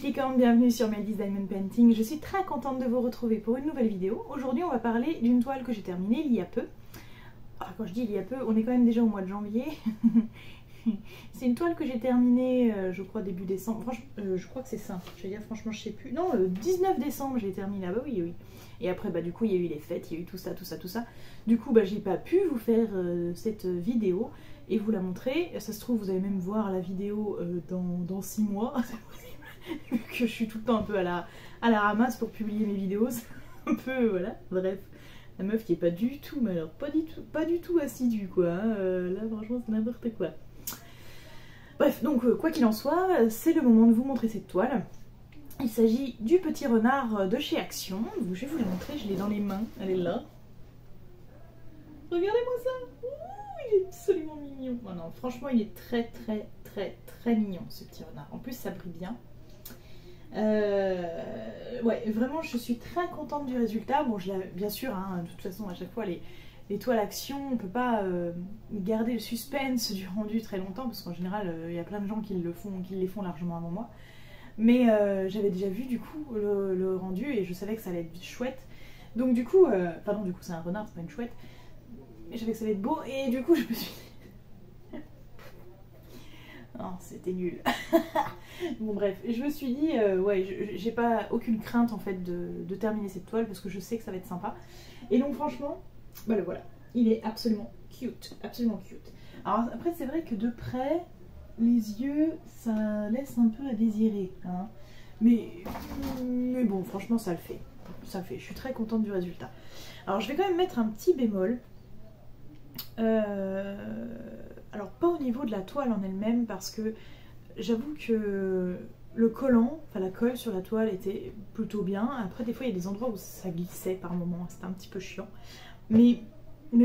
magnificantes, bienvenue sur Meldy's Diamond Painting. Je suis très contente de vous retrouver pour une nouvelle vidéo. Aujourd'hui on va parler d'une toile que j'ai terminée il y a peu. Alors quand je dis il y a peu, on est quand même déjà au mois de janvier. C'est une toile que j'ai terminée, je crois début décembre. Franchement, je crois que c'est ça. Je vais dire franchement je sais plus. Non, le 19 décembre j'ai terminé. Ah bah oui, oui. Et après bah du coup il y a eu les fêtes, il y a eu tout ça. Du coup bah j'ai pas pu vous faire cette vidéo et vous la montrer. Ça se trouve vous allez même voir la vidéo dans 6 mois. Vu que je suis tout le temps un peu à la ramasse pour publier mes vidéos. C'est un peu voilà, bref. La meuf qui est pas du tout, mais alors pas du tout assidue quoi. Là franchement c'est n'importe quoi. Bref, donc quoi qu'il en soit, c'est le moment de vous montrer cette toile. Il s'agit du petit renard de chez Action. Donc, je vais vous la montrer, je l'ai dans les mains, elle est là. Regardez-moi ça. Ouh, il est absolument mignon. Oh non, franchement, il est très mignon ce petit renard. En plus, ça brille bien. Ouais, vraiment, je suis très contente du résultat. Bon, bien sûr, hein, de toute façon, à chaque fois, les toiles Action, on peut pas garder le suspense du rendu très longtemps parce qu'en général, il y a plein de gens qui les font largement avant moi. Mais j'avais déjà vu du coup le rendu et je savais que ça allait être chouette. Donc du coup, pardon, du coup c'est un renard, c'est pas une chouette. Mais je savais que ça allait être beau et du coup je me suis dit... Non, c'était nul. Bon bref, je me suis dit, ouais, j'ai pas aucune crainte en fait de terminer cette toile parce que je sais que ça va être sympa. Et donc franchement, bah le voilà, il est absolument cute, absolument cute. Alors après c'est vrai que de près, les yeux, ça laisse un peu à désirer, hein. Mais bon, franchement ça le fait, je suis très contente du résultat. Alors je vais quand même mettre un petit bémol. Alors pas au niveau de la toile en elle-même parce que j'avoue que le collant, enfin la colle sur la toile était plutôt bien. Après des fois il y a des endroits où ça glissait par moments, c'était un petit peu chiant. Mais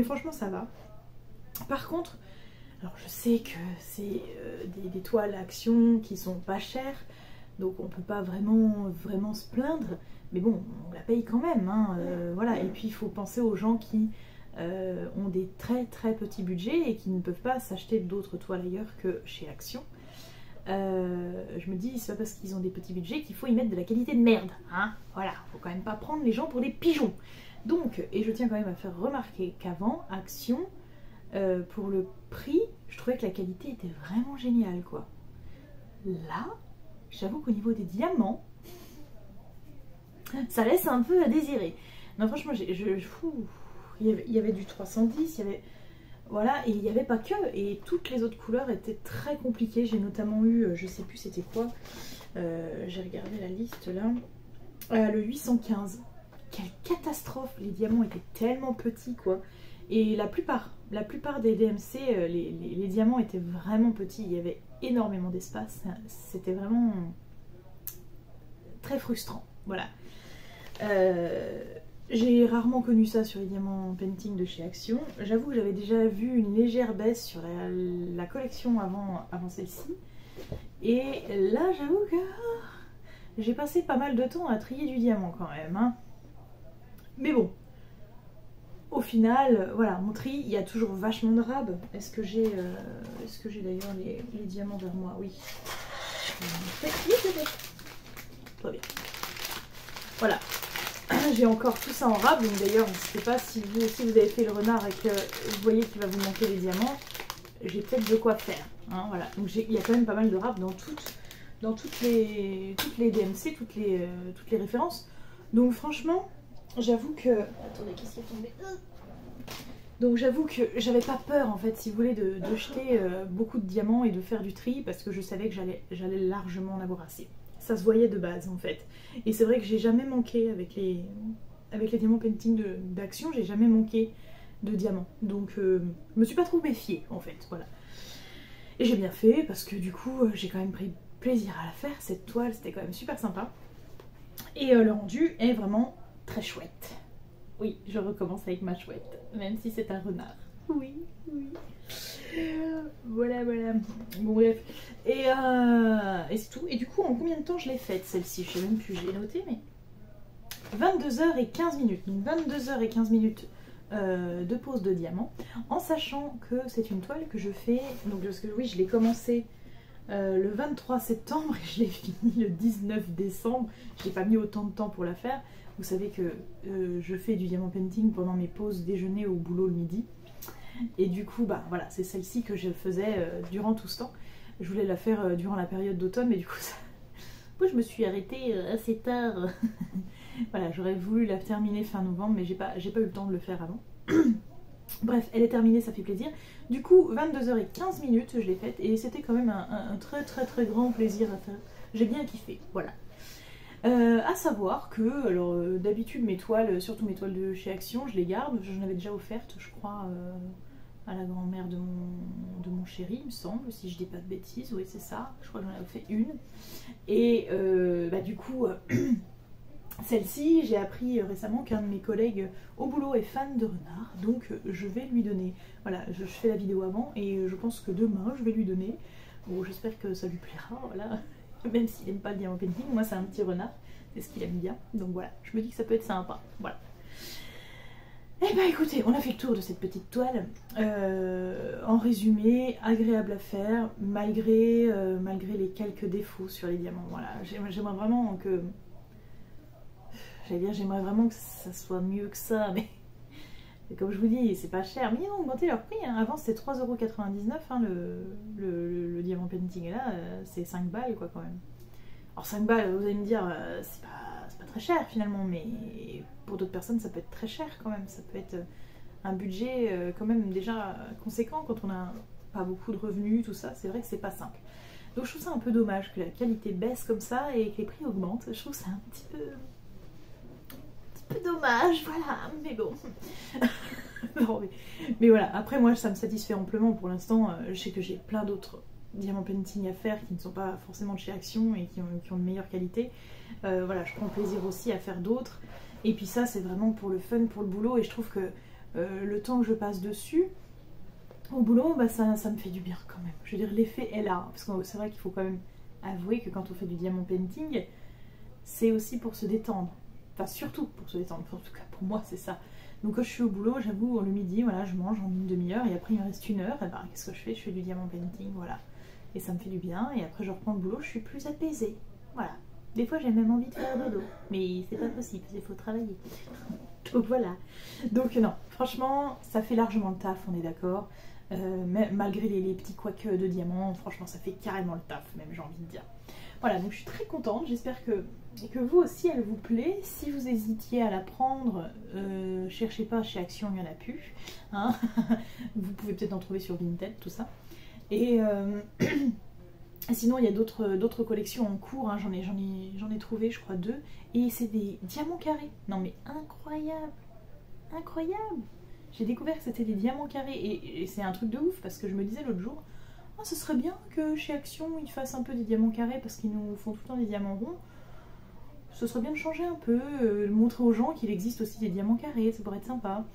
franchement ça va. Par contre, alors je sais que c'est des toiles Action qui sont pas chères, donc on peut pas vraiment se plaindre. Mais bon, on la paye quand même, hein, voilà. Et puis il faut penser aux gens qui ont des très petits budgets et qui ne peuvent pas s'acheter d'autres toiles ailleurs que chez Action. Je me dis, c'est pas parce qu'ils ont des petits budgets qu'il faut y mettre de la qualité de merde, hein. Voilà, faut quand même pas prendre les gens pour des pigeons. Donc, et je tiens quand même à faire remarquer qu'avant, Action, pour le prix, je trouvais que la qualité était vraiment géniale, quoi. Là, j'avoue qu'au niveau des diamants, ça laisse un peu à désirer. Non, franchement, il y avait du 310, il y avait... Voilà, et il n'y avait pas que, et toutes les autres couleurs étaient très compliquées. J'ai notamment eu, je sais plus c'était quoi, j'ai regardé la liste là, le 815. Quelle catastrophe, les diamants étaient tellement petits quoi. Et la plupart des DMC, les diamants étaient vraiment petits, il y avait énormément d'espace, c'était vraiment très frustrant, voilà. J'ai rarement connu ça sur les diamants painting de chez Action. J'avoue que j'avais déjà vu une légère baisse sur la collection avant celle-ci. Et là, j'avoue que j'ai passé pas mal de temps à trier du diamant quand même, hein. Mais bon, au final, voilà, mon tri, il y a toujours vachement de rab. Est-ce que j'ai d'ailleurs les diamants vers moi? Oui. Très bien. Voilà. J'ai encore tout ça en rab, donc d'ailleurs n'hésitez pas si vous aussi vous avez fait le renard et que vous voyez qu'il va vous manquer les diamants, j'ai peut-être de quoi faire, hein, voilà. Donc il y a quand même pas mal de rab dans toutes les DMC, toutes les références. Donc franchement, j'avoue que... Attendez, qu'est-ce qui est tombé? Donc j'avoue que j'avais pas peur en fait, si vous voulez, de jeter beaucoup de diamants et de faire du tri parce que je savais que j'allais largement en avoir assez. Ça se voyait de base en fait. Et c'est vrai que j'ai jamais manqué avec les diamants painting d'Action, j'ai jamais manqué de diamants. Donc je me suis pas trop méfiée en fait, voilà. Et j'ai bien fait parce que du coup j'ai quand même pris plaisir à la faire, cette toile, c'était quand même super sympa. Et le rendu est vraiment très chouette. Oui, je recommence avec ma chouette, même si c'est un renard. Oui. Voilà. Bon bref. Et c'est tout. Et du coup, en combien de temps je l'ai faite celle-ci? Je sais même plus, j'ai noté, mais 22h15 minutes. Donc 22h15 minutes de pose de diamant. En sachant que c'est une toile que je fais. Donc parce que oui, je l'ai commencé le 23 septembre et je l'ai fini le 19 décembre. Je n'ai pas mis autant de temps pour la faire. Vous savez que je fais du diamant painting pendant mes pauses déjeuner au boulot le midi. Et du coup, bah voilà, c'est celle-ci que je faisais durant tout ce temps. Je voulais la faire durant la période d'automne, mais du coup, moi, je me suis arrêtée assez tard. Voilà, j'aurais voulu la terminer fin novembre, mais j'ai pas eu le temps de le faire avant. Bref, elle est terminée, ça fait plaisir. Du coup, 22h15, je l'ai faite et c'était quand même un très grand plaisir à faire. J'ai bien kiffé, voilà. À savoir que, alors d'habitude mes toiles, surtout mes toiles de chez Action, je les garde. J'en avais déjà offertes, je crois, à la grand-mère de mon chéri, il me semble, si je dis pas de bêtises. Oui, c'est ça, je crois que j'en avais fait une. Et bah, du coup... Celle-ci, j'ai appris récemment qu'un de mes collègues au boulot est fan de renard, donc je vais lui donner. Voilà, je fais la vidéo avant et je pense que demain je vais lui donner. Bon, j'espère que ça lui plaira, voilà. Même s'il n'aime pas le diamant painting, moi c'est un petit renard, c'est ce qu'il aime bien. Donc voilà, je me dis que ça peut être sympa, voilà. Eh ben écoutez, on a fait le tour de cette petite toile. En résumé, agréable à faire, malgré les quelques défauts sur les diamants. Voilà, j'aimerais vraiment que... J'aimerais vraiment que ça soit mieux que ça, mais comme je vous dis, c'est pas cher. Mais ils ont augmenté leur prix, hein. Avant c'était 3,99 € hein, le diamant painting, et là c'est 5 balles quoi quand même. Alors 5 balles, vous allez me dire, c'est pas très cher finalement, mais pour d'autres personnes ça peut être très cher quand même. Ça peut être un budget quand même déjà conséquent quand on a pas beaucoup de revenus, tout ça. C'est vrai que c'est pas simple. Donc je trouve ça un peu dommage que la qualité baisse comme ça et que les prix augmentent. Je trouve ça un petit peu dommage, voilà, mais bon. Non, mais voilà, après moi ça me satisfait amplement pour l'instant. Je sais que j'ai plein d'autres diamants painting à faire qui ne sont pas forcément de chez Action et qui ont de meilleure qualité. Voilà, je prends plaisir aussi à faire d'autres. Et puis ça c'est vraiment pour le fun, pour le boulot, et je trouve que le temps que je passe dessus au boulot, bah, ça me fait du bien quand même. Je veux dire, l'effet est là, parce que c'est vrai qu'il faut quand même avouer que quand on fait du diamant painting, c'est aussi pour se détendre. Enfin, surtout pour se détendre, en tout cas pour moi c'est ça. Donc quand je suis au boulot, j'avoue, le midi, voilà, je mange en une demi-heure et après il me reste une heure, et ben qu'est-ce que je fais? Je fais du diamant painting, voilà. Et ça me fait du bien, et après je reprends le boulot, je suis plus apaisée, voilà. Des fois j'ai même envie de faire dodo, mais c'est pas possible, il faut travailler. Donc voilà. Donc non, franchement, ça fait largement le taf, on est d'accord. Malgré les petits couacs de diamants, franchement ça fait carrément le taf, même j'ai envie de dire. Voilà, donc je suis très contente, j'espère que vous aussi elle vous plaît. Si vous hésitiez à la prendre, cherchez pas chez Action, il n'y en a plus, hein. Vous pouvez peut-être en trouver sur Vinted, tout ça. Et sinon il y a d'autres collections en cours, hein. J'en ai trouvé je crois 2, et c'est des diamants carrés. Non mais incroyable, incroyable. J'ai découvert que c'était des diamants carrés, et c'est un truc de ouf, parce que je me disais l'autre jour, oh, ce serait bien que chez Action ils fassent un peu des diamants carrés, parce qu'ils nous font tout le temps des diamants ronds. Ce serait bien de changer un peu, montrer aux gens qu'il existe aussi des diamants carrés, ça pourrait être sympa.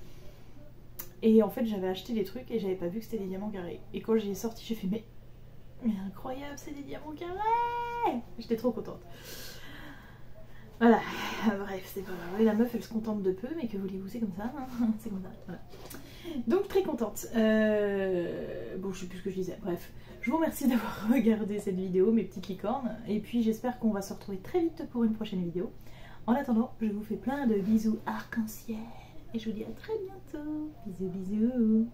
Et en fait j'avais acheté des trucs et j'avais pas vu que c'était des diamants carrés. Et quand j'ai sorti, j'ai fait mais incroyable, c'est des diamants carrés. J'étais trop contente. Voilà, bref, c'est pas grave. La meuf elle se contente de peu, mais que voulez-vous, c'est comme ça, hein. C'est comme ça, voilà. Donc très contente. Bon, je sais plus ce que je disais, bref. Je vous remercie d'avoir regardé cette vidéo, mes petites licornes. Et puis j'espère qu'on va se retrouver très vite pour une prochaine vidéo. En attendant, je vous fais plein de bisous arc-en-ciel. Et je vous dis à très bientôt. Bisous, bisous.